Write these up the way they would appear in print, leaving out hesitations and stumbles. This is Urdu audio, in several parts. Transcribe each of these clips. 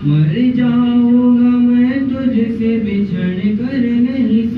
مر جاؤں گا میں تجھ سے بچھڑ کر نہیں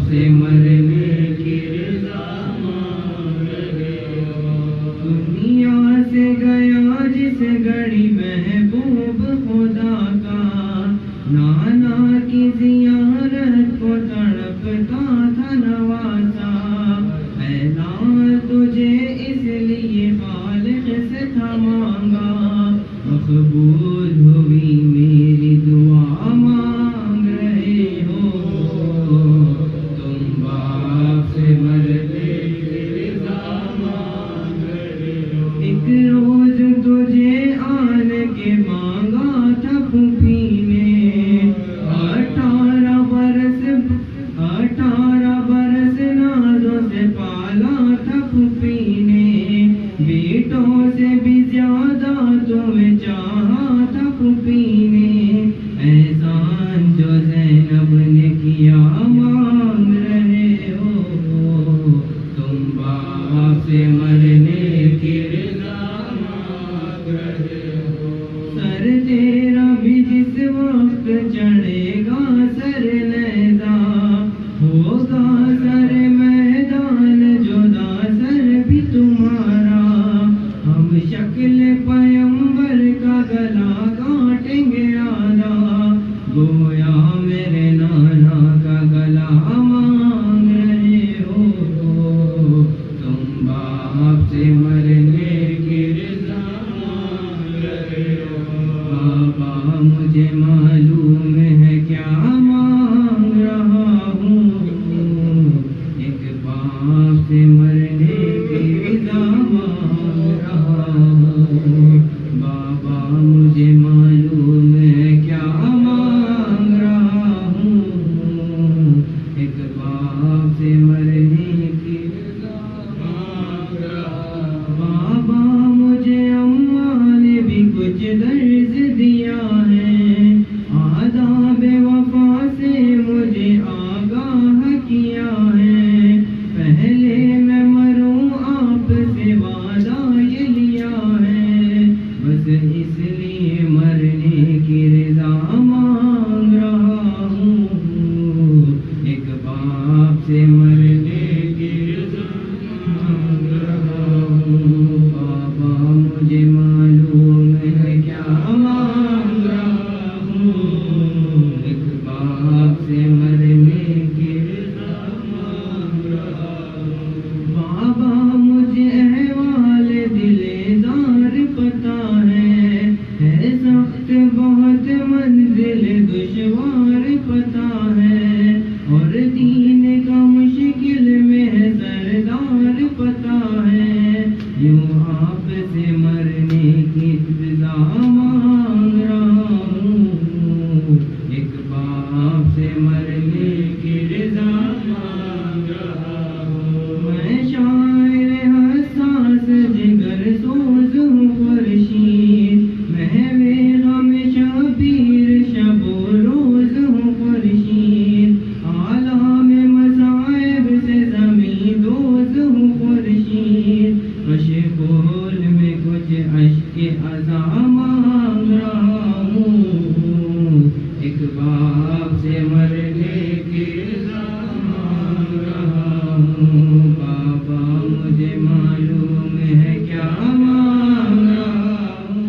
سے مرنے کی رضا مانگ رہے ہو. دنیا سے گیا جس گھڑی محبوب خدا کا، نانا کی زیارت کو تڑپتا تھا نواسا. اعلان تجھے اس لیے خالق سے تھا مانگا، مقبول ہوئی میری دعا مانگ رہے ہو. تم باپ سے مرنے کی رضا مانگ رہے ہو. ایک روز تجھے آن کے مانگا تھا پھوپھی نے، 18 برس نازوں سے پالا تھا پھوپھی نے. بیٹوں سے بھی زیادہ تمہیں چاہا تھا پھوپھی نے. احسان جو زینب نے کیا مانگ رہے ہو. تم باپ سے مرنے کی رضا مانگ رہے ہو. سر تیرا بھی جس وقت چڑھے گا سر نیزا، ہوگا سر میدان جدا سر بھی تمہارا. ہم شکل پیمبر کا گلا کاٹیں گے آدھا، گویا میرے نانا کا گلا مانگ رہے ہو. تم باپ سے مرنے کی رضا مانگ رہے ہو. بابا مجھے معلوم ہے کیا مانگ رہا ہوں، ایک باپ سے مرنے کی رضا مانگ رہا ہوں. بابا مجھے معلوم ہے کیا مانگ رہا ہوں، ایک باپ سے مرنے کی رضا مانگ رہا ہوں. بابا مجھے اماں نے بھی کچھ درس دیا ہے، آداب وفا سے مجھے آگاہ کیا ہے. پہلے میں مروں آپ سے وعدہ یہ لیا ہے، بس اس لیے مرنے کی رضا مانگ رہا ہوں. ایک باپ سے مرنے کی رضا مانگ رہا ہوں. بابا مجھے معلوم ہے کیا مانگ رہا ہوں، ایک باپ سے مرنے کی رضا مانگ رہا ہوں. بابا مجھے احوال دل زار پتا ہے سخت بہت منزل دشوار پتا ہے، اور دین کا مشکل میں ہے سردار پتا ہے. یوں آپ سے مرنے کی رضا مانگ رہا ہوں، ایک باپ سے مرنے کی رضا مانگ رہا ہوں. میں شاعر حساس جگر سوز ہوں خورشید، محو غم شبیر شب و روز ہوں خورشید. عالم مصائب سے زمین دوز ہوں خورشید. مشغول میں کچھ اشک عزا مانگ رہا ہوں، ایک باپ سے مرنے کی رضا مانگ رہا ہوں. بابا مجھے معلوم ہے کیا مانگ رہا ہوں.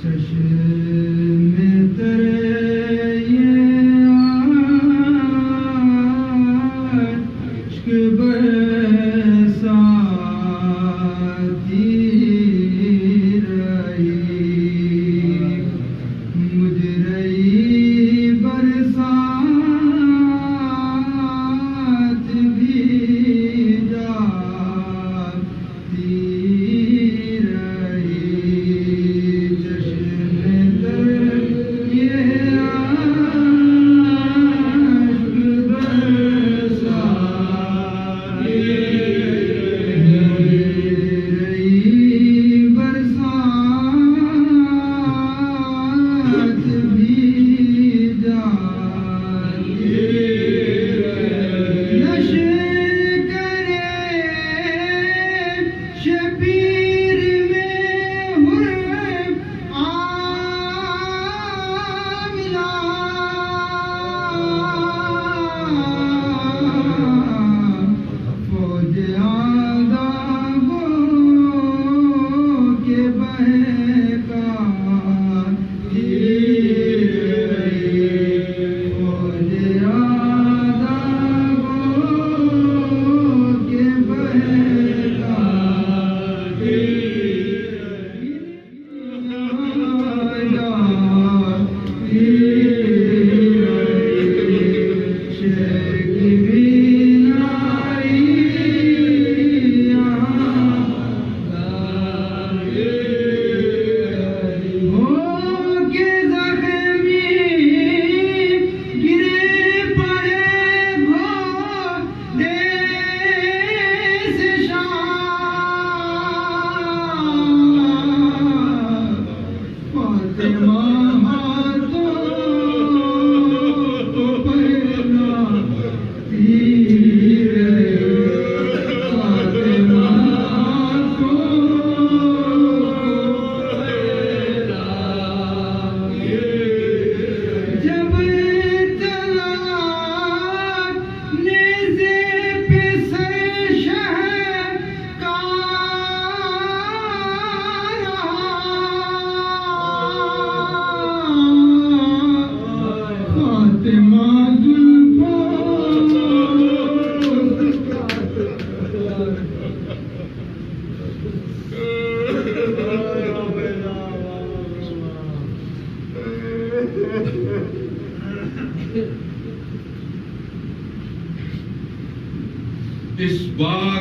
جشن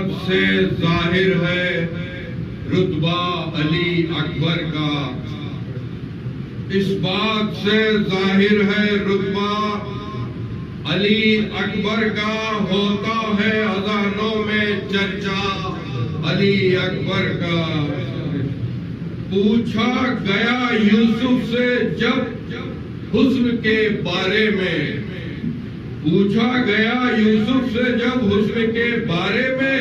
بات سے ظاہر ہے رتبہ علی اکبر کا، اس بات سے ظاہر ہے رتبہ علی اکبر کا، ہوتا ہے اذانوں میں چرچا علی اکبر کا۔ پوچھا گیا یوسف سے جب حسن کے بارے میں، پوچھا گیا یوسف سے جب حسن کے بارے میں،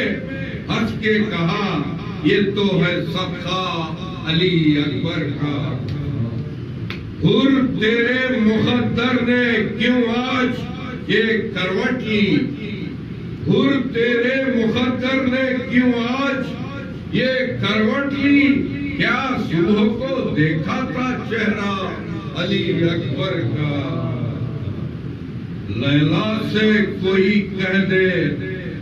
ہنس کے کہا یہ تو ہے صدقہ علی اکبر کا۔ حر تیرے مقدر نے کیوں آج یہ کروٹ لی، حر تیرے مقدر نے کیوں آج یہ کروٹ لی، کیا صبح کو دیکھا تھا چہرہ علی اکبر کا۔ لیلا سے کوئی کہہ دے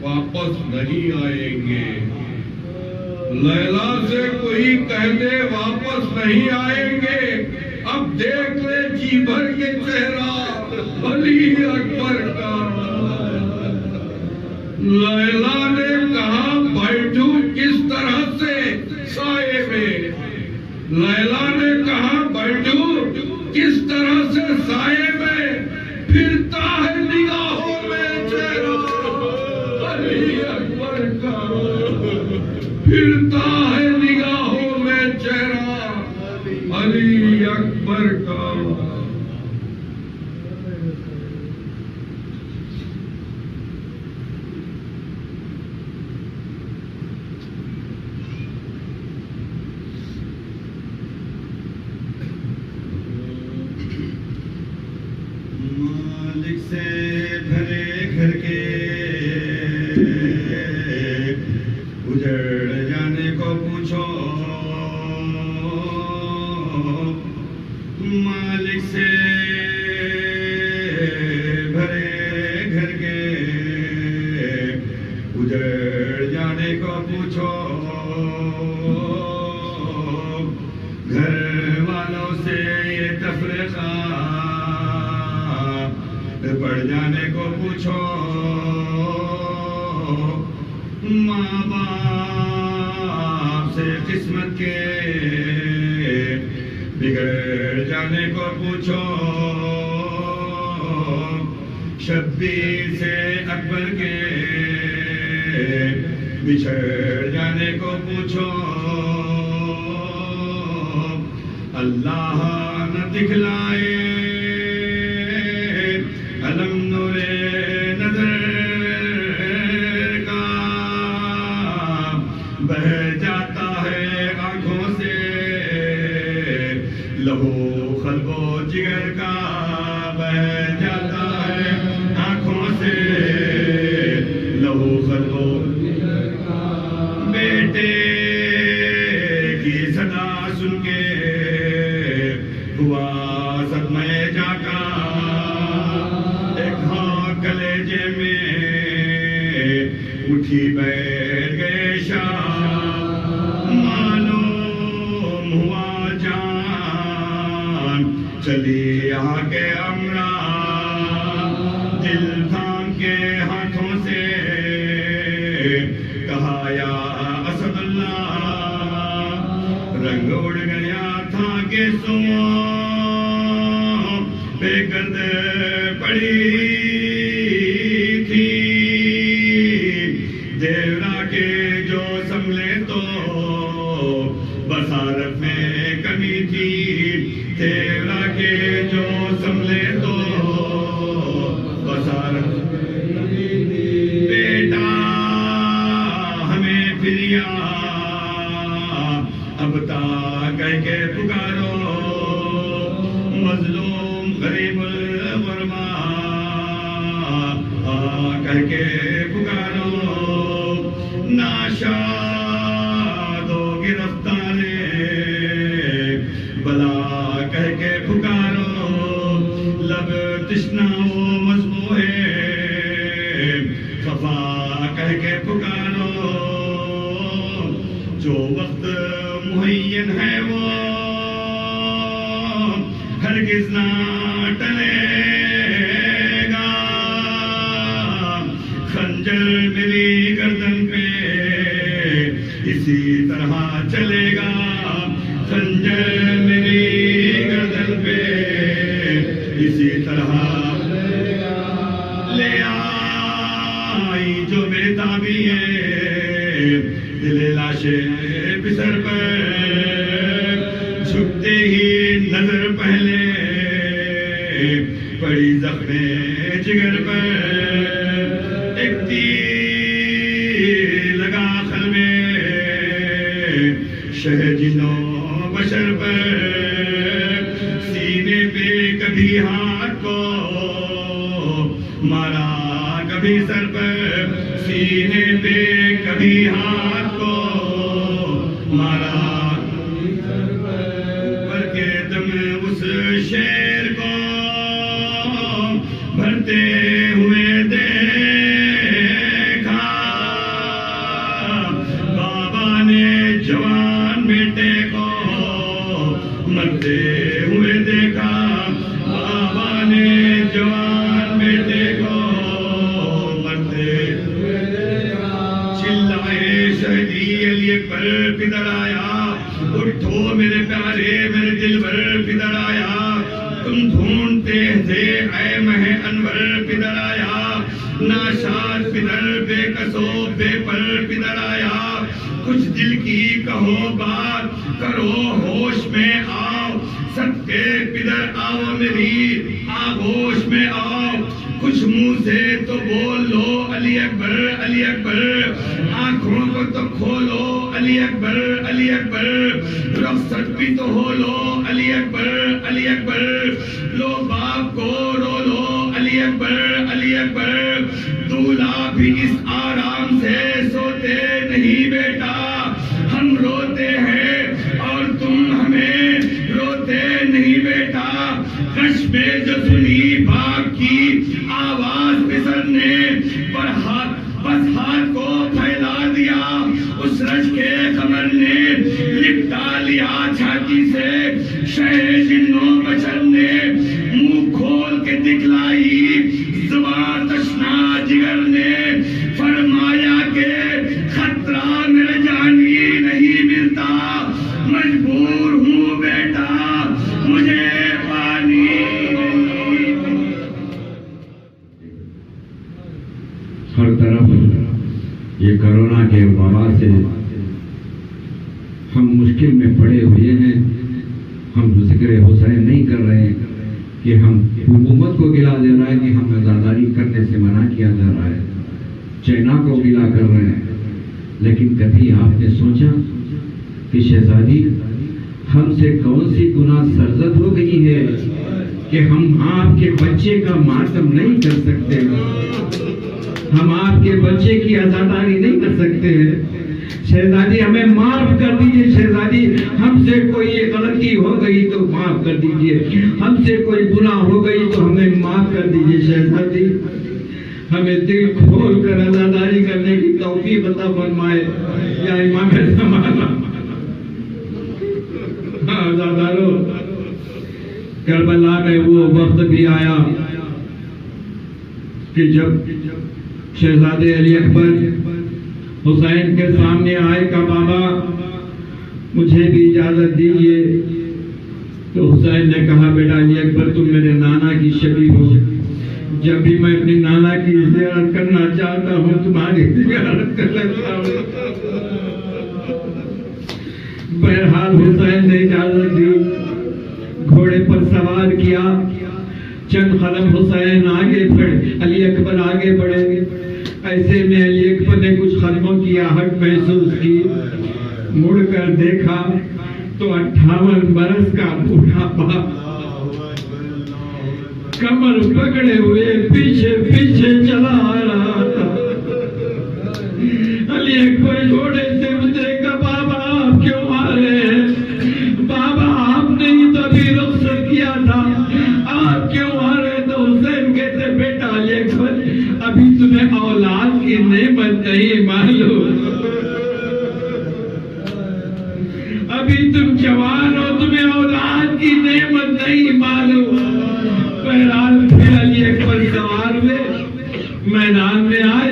واپس نہیں آئیں گے، لیلا سے کوئی کہہ دے واپس نہیں آئیں گے، اب دیکھ لے جی بھر کے چہرہ علی اکبر کا۔ لیلا نے کہا بیٹھوں کس طرح سے سائے میں، لیلا نے کہا بیٹھوں کس طرح سے سائے میں، پھرتا ہے نگاہوں میں چہرہ علی اکبر کا، پھرتا ہے نگاہوں میں چہرہ علی اکبر کا۔ مالک سے بھرے گھر کے اجڑ جانے کو پوچھو، مالک سے بھرے گھر کے اجڑ جانے کو پوچھو، گھر والوں سے یہ تفرقہ پڑ جانے کو پوچھو، ماں باپ سے قسمت کے بگڑ جانے کو پوچھو، شبیر سے اکبر کے بچھڑ جانے کو پوچھو، اللہ نہ دکھلائے علم نور نظر کا، بہ جاتا ہے آنکھوں سے لہو قلب و جگر کا، بہ جاتا ہے آنکھوں سے لہو قلب و جگر کا۔ بیٹے کی صدا سن کے ہوا صدمہ جا کا، کلیجے میں اٹھی بیٹھ گئے شاہ، معلوم ہوا جان چلی آگے امرا، دل تھام کے ہاتھوں سے کہا یا اسد اللہ، رنگ اڑ گیا تھا کہ سو بے گرد پڑی تھی، دیورا کے جو سنبھلے تو بصارت میں کمی تھی، دیورا کے جو سنبھلے تو بصارت میں کمی تھی، بیٹا ہمیں پھر یا اب تا کہہ کے پکارو، مظلوم غریب الغربا کہہ کے پکارو، ناشاد و گرفتار بلا کہہ کے پکارو، لب تشنا و مذبوح خفا کہہ کے پکارو، جو وقت معین ہے وہ ہرگز نہ ٹلے گا، خنجر میری گردن پہ اسی طرح چلے گا خنجر میری گردن پہ، اسی طرح لے آئی جو بیتابی ہے دل لاشے بسر پر، جھکتے ہی نظر پہلے پڑی زخم جگر پر، ایک تیر لگا خل میں شہ جنوں بشر پر، سینے پہ کبھی ہاتھ کو مارا کبھی سر پر، سینے پہ کبھی ہاتھ کو مارا پر کے دم اس شیر کو بھرتے ہوئے دیکھا، بابا نے جوان بیٹے کو مرتے ہوئے دیکھا، بابا نے جوان بیٹے کو مرتے ہوئے دیکھا، چلائے شہیدی علی اکبر پدر آیا، اٹھو میرے پیارے میرے دل بھر پدر آیا، تم ڈھونڈتے تھے اے مہ انور پدر آیا، ناشاد پدر بے کسو بے پر پدر آیا، کچھ دل کی کہو بات کرو ہوش میں آؤ، سب کے پدر آؤ میری آغوش میں آؤ، کچھ منہ سے تو بول لو علی اکبر علی اکبر، آنکھوں کو تو کھولو علی اکبر علی اکبر، رخصت بھی تو ہو لو علی اکبر علی اکبر، لو باپ کو رو لو علی اکبر علی اکبر، دولہا بھی اس آرام سے سوتے نہیں بیٹا، ہم روتے ہیں اور تم ہمیں روتے نہیں بیٹا، کش میں جو سنی باپ کی آواز پسر نے بس ہاتھ کو پھیلا دیا، اس رج کے قمر نے لپٹا لیا چھاتی سے، شہ جنوں بشر نے منہ کھول کے دکھلائی زبان تشنا جگر نے، فرمایا کہ خطرہ میرے جانی نہیں ملتا، مجبور ہوں بیٹا مجھے پانی نہیں۔ ہر طرف یہ کرونا کے وبا سے ہم مشکل میں پڑے ہوئے ہیں، ہم ذکر حسین نہیں کر رہے ہیں کہ ہم حکومت کو گلا دے رہا ہے کہ ہم عزاداری کرنے سے منع کیا جا رہا ہے، چائنا کو گلا کر رہے ہیں، لیکن کبھی آپ نے سوچا کہ شہزادی ہم سے کون سی گناہ سرزد ہو گئی ہے کہ ہم آپ کے بچے کا ماتم نہیں کر سکتے، ہم آپ کے بچے کی عزاداری نہیں کر سکتے ہیں؟ شہزادی ہمیں معاف کر دیجئے، شہزادی ہم سے کوئی غلطی ہو گئی تو معاف کر دیجئے، ہم سے کوئی گناہ ہو گئی تو ہمیں معاف کر دیجئے شہزادی، ہمیں دل کھول کر عزاداری کرنے کی توفیق عطا فرمائے یا امام زمانہ۔ عزادارو، کربلا میں وہ وقت بھی آیا کہ جب شہزادے علی اکبر حسین کے سامنے آئے کہ بابا مجھے بھی اجازت دیجیے، تو حسین نے کہا بیٹا علی اکبر تم میرے نانا کی شبیہ ہو، جب بھی میں اپنی نانا کی زیارت کرنا چاہتا ہوں تمہاری زیارت کر لیتا ہوں۔ بہرحال حسین نے اجازت دی، گھوڑے پر سوار کیا، چند قدم حسین آگے بڑھے، علی اکبر آگے بڑھے، ایسے میں علی اکبر نے کچھ قدموں کی آہٹ محسوس کی، مڑ کر دیکھا تو 58 برس کا بوڑھا باپ کمر پکڑے ہوئے پیچھے پیچھے چلا آ رہا تھا۔ علی اکبر گھوڑے سے اترے کہ بابا آپ کیوں آ رہے ہیں؟ بابا آپ نے ہی تو ابھی رخصت کیا تھا، آپ کیوں آ رہے؟ تو حسین کہتے بیٹا علی اکبر ابھی تمہیں اولاد کی نعمت نہیں معلوم، ابھی تم جوان ہو، تمہیں اولاد کی نعمت نہیں معلوم۔ بہرحال پھر علی اکبر سوار ہوئے، میدان میں آئے،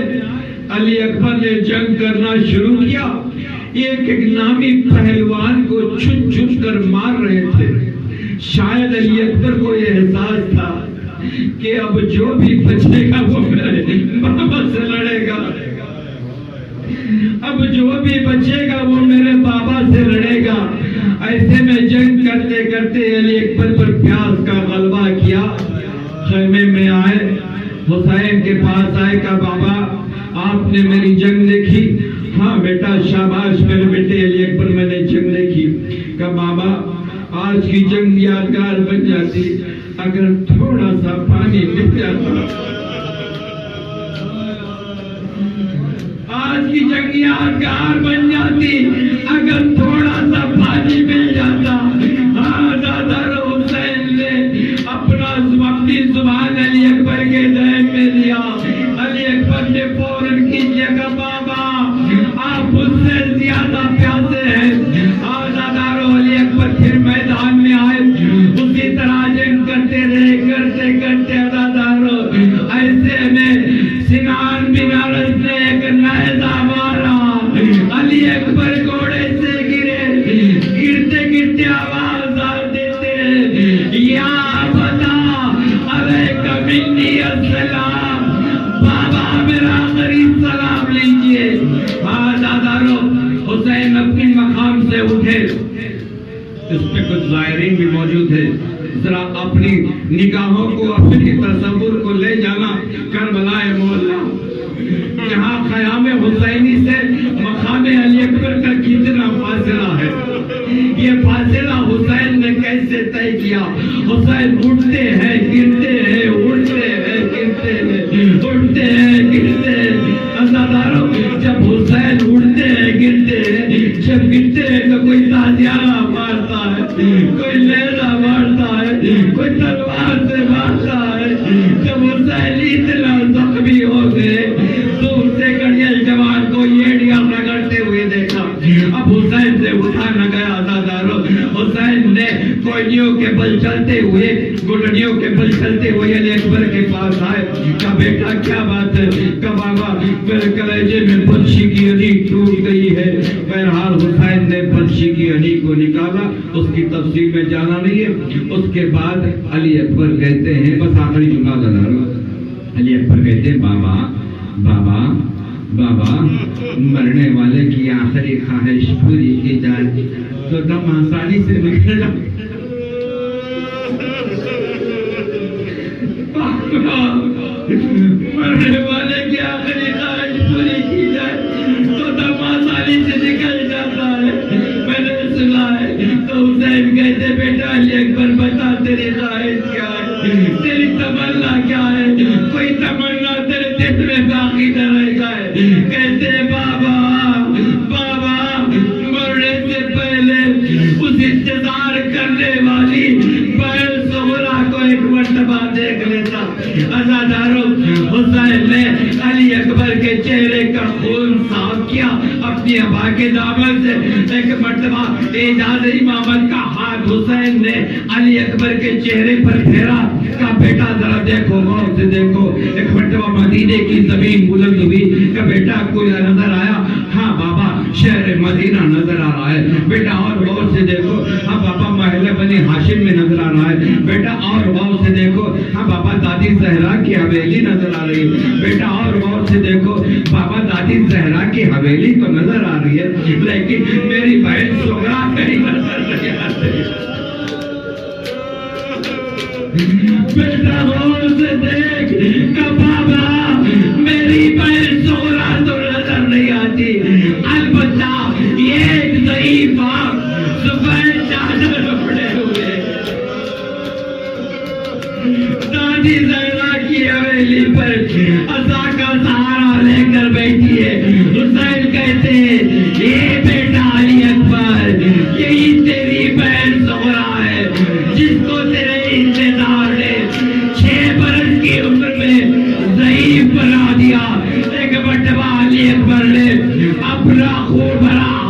علی اکبر نے جنگ کرنا شروع کیا، ایک ایک نامی پہلوان کو چن چن کر مار رہے تھے. شاید علی اکبر کو یہ احساس تھا کہ اب جو بھی بچے گا وہ میرے بابا سے لڑے گا, اب جو بھی بچے گا وہ میرے بابا سے لڑے گا. ایسے میں جنگ کرتے کرتے علی اکبر پر پیاس کا غلبہ کیا. خیمے میں آئے, حسین کے پاس آئے, کہا بابا آپ نے میری جنگ دیکھی؟ ہاں بیٹا شاباش میرے بیٹے علی اکبر میں نے جنگ دیکھی. کہا بابا آج کی جنگ یادگار بن جاتی اگر تھوڑا سا پانی مل جاتا. آج کی جنگ یادگار بن جاتی اگر تھوڑا سا پانی مل جاتا. ہاں دادا حسین نے اپنی زبان علی اکبر کے ذہن میں لیا. علی اکبر نے فوراً کیجیے گا بابا آپ اس سے زیادہ پیاسے ہیں. ہاں دادا علی اکبر پھر میدان میں آئے, اسی طرح جنگ کرتے رہے, کرتے کرتے دادا ایسے میں سنان بن عرس نے ایک نیزہ مارا. علی اکبر گھوڑے سے گرے, گرتے گرتے آواز دیتے یا بتا علیک منی السلام, بابا میرا آخری سلام لیجئے. ہاں دادا حسین اپنی مقام سے اٹھے. اس پہ کچھ ظاہرین بھی موجود ہے, ذرا اپنی نگاہوں کو اپنی تصور کو لے جانا کربلا مولا, جہاں خیام حسینی سے مقام علی اکبر کا کتنا فاصلہ ہے. یہ فاصلہ حسین نے کیسے طے کیا؟ حسین اٹھتے ہیں گرتے ہیں, اٹھتے ہیں گرتے ہیں, اٹھتے ہیں گرتے ہیں. جب حسین اٹھتے ہیں گرتے ہیں, جب گرتے ہیں تو کوئی تازیانہ مارتا ہے, کوئی لیزہ مارتا ہے, کوئی تلوار سے مارتا ہے. جب حسین اتنا زخمی ہو گئے دور سے گڑیل جوان کو ایڑیاں رگڑتے ہوئے دیکھا. اب حسین سے اٹھا نہ گیا دادارو. حسین نے کوئنیوں کے بل چلتے ہوئے, گھٹنیوں کے بل چلتے ہوئے علی اکبر کے پاس آئے. کہا بیٹا کیا بات ہے؟ کہا بابا میرے کلیجے میں بچی کی ہڈی ٹوٹ گئی ہے. بہرحال حسین نے بچی کی ہڈی کو نکالا, اس کی تفصیل میں جانا نہیں ہے. اس کے بعد علی اکبر کہتے ہیں, بس آخری جملہ دادارو, علی اکبر کہتے ہیں بابا بابا بابا مرنے والے کی آخری خواہش پوری کی جائے تو دم آسانی سے نکل جائے. مرنے والے کی آخری خواہش پوری کی جائے تو دم آسانی سے نکل جاتا ہے. میں نے سنا ہے. تو حسین کہتے بیٹا علی اکبر بتا تیری خواہش کیا ہے, تیری تمنا کیا ہے؟ کوئی تمنا تیرے دل میں باقی نہ رہ جائے. کہتے بابا بابا مرنے سے پہلے اس انتظار کرنے والی بہن سہرا کو ایک مرتبہ دیکھ لیتا. عزادارو حسین نے علی اکبر کے چہرے کا خون صاف کیا اپنی ابا کے دامن سے. ایک مرتبہ اعجاز امامت کا ہاتھ حسین نے علی اکبر کے چہرے پر پھیرا. کہا بیٹا ذرا دیکھو غور سے دیکھو. ایک مرتبہ مدینے کی زمین بلند ہوئی. کہا بیٹا کوئی نظر آیا؟ ہاں بابا شہر مدینہ نظر آ رہا ہے. بیٹا اور غور سے دیکھو. ہاں بابا محل بنی ہاشم میں نظر آ رہا ہے. بیٹا اور غور سے دیکھو. ہاں بابا دادی زہرا کی حویلی نظر آ رہی ہے. بیٹا اور غور سے دیکھو. بابا دادی زہرا کی حویلی تو نظر آ رہی ہے لیکن میری بہن سغرا کہیں نظر نہیں آ رہی. بیٹا غور سے دیکھ. کہ بابا میری بہن سغرا تو نظر نہیں آتی. البتہ ایک ضعیف سفید چادر اڑے ہوئے دادی زہرا کی حویلی پر عصا کا سہارا لے کر بیٹھی ہے. حسین کہتے ہیں یہ بیٹا علی اکبر یہی تیری بہن سغرا ہے جس کو تیرے انتظار نے 6 برس کی عمر میں ضعیف بنا دیا. ایک مرتبہ علی اکبر نے اپنا خون بھرا